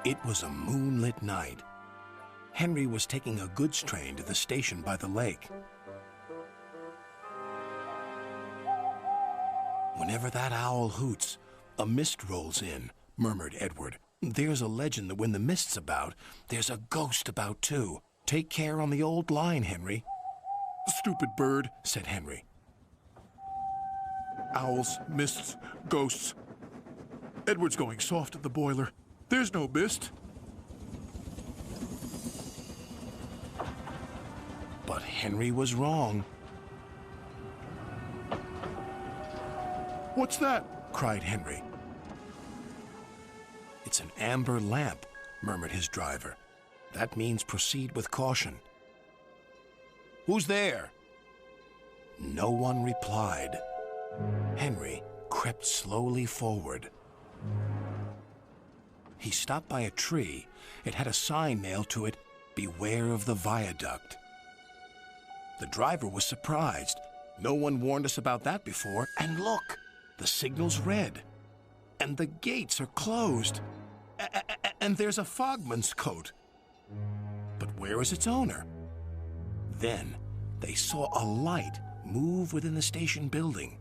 It was a moonlit night. Henry was taking a goods train to the station by the lake. Whenever that owl hoots, a mist rolls in, murmured Edward. There's a legend that when the mist's about, there's a ghost about too. Take care on the old line, Henry. Stupid bird, said Henry. Owls, mists, ghosts. Edward's going soft at the boiler. There's no mist. But Henry was wrong. What's that? Cried Henry. It's an amber lamp, murmured his driver. That means proceed with caution. Who's there? No one replied. Henry crept slowly forward. He stopped by a tree. It had a sign nailed to it, "Beware of the viaduct." The driver was surprised. No one warned us about that before. And look, the signal's red. And the gates are closed. And there's a fogman's coat. But where is its owner? Then they saw a light move within the station building.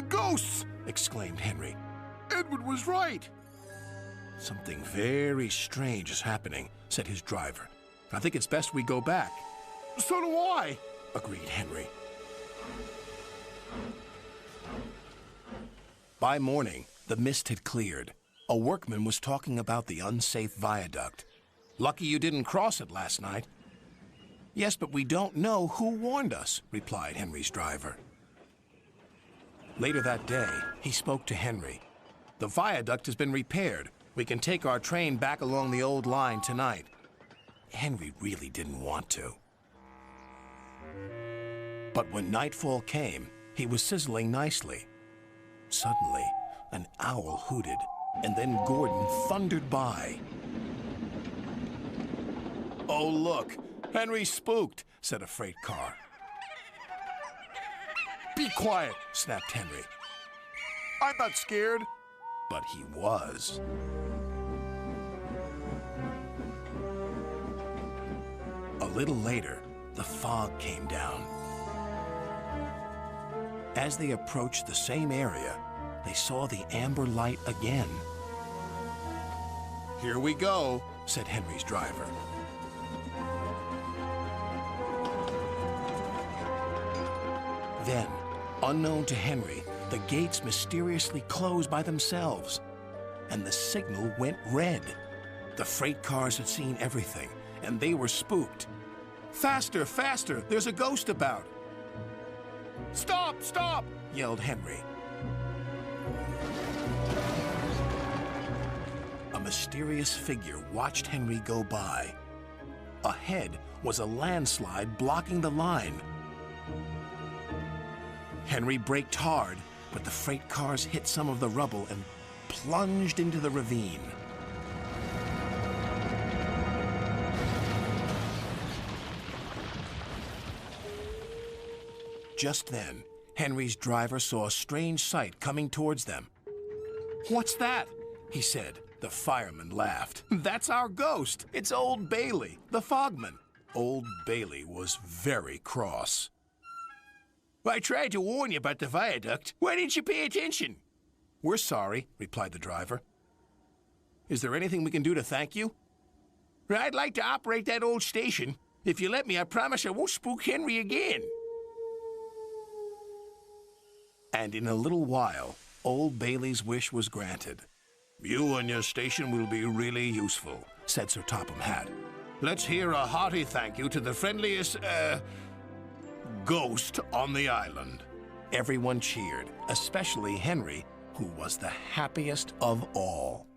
Ghosts! Exclaimed Henry. Edward was right. Something very strange is happening, said his driver. I think it's best we go back. So do I, agreed Henry. By morning, the mist had cleared. A workman was talking about the unsafe viaduct. Lucky you didn't cross it last night. Yes, but we don't know who warned us, replied Henry's driver. Later that day, he spoke to Henry. The viaduct has been repaired. We can take our train back along the old line tonight. Henry really didn't want to. But when nightfall came, he was sizzling nicely. Suddenly, an owl hooted, and then Gordon thundered by. Oh, look, Henry's spooked, said a freight car. Be quiet, snapped Henry. I'm not scared. But he was. A little later, the fog came down. As they approached the same area, they saw the amber light again. Here we go, said Henry's driver. Then, unknown to Henry, the gates mysteriously closed by themselves, and the signal went red. The freight cars had seen everything, and they were spooked. Faster, faster, there's a ghost about. Stop, stop, yelled Henry. A mysterious figure watched Henry go by. Ahead was a landslide blocking the line. Henry braked hard, but the freight cars hit some of the rubble and plunged into the ravine. Just then, Henry's driver saw a strange sight coming towards them. What's that? He said. The fireman laughed. That's our ghost. It's Old Bailey, the fogman. Old Bailey was very cross. I tried to warn you about the viaduct. Why didn't you pay attention? We're sorry, replied the driver. Is there anything we can do to thank you? I'd like to operate that old station. If you let me, I promise I won't spook Henry again. And in a little while, Old Bailey's wish was granted. You and your station will be really useful, said Sir Topham Hatt. Let's hear a hearty thank you to the friendliest, ghost on the island. Everyone cheered, especially Henry, who was the happiest of all.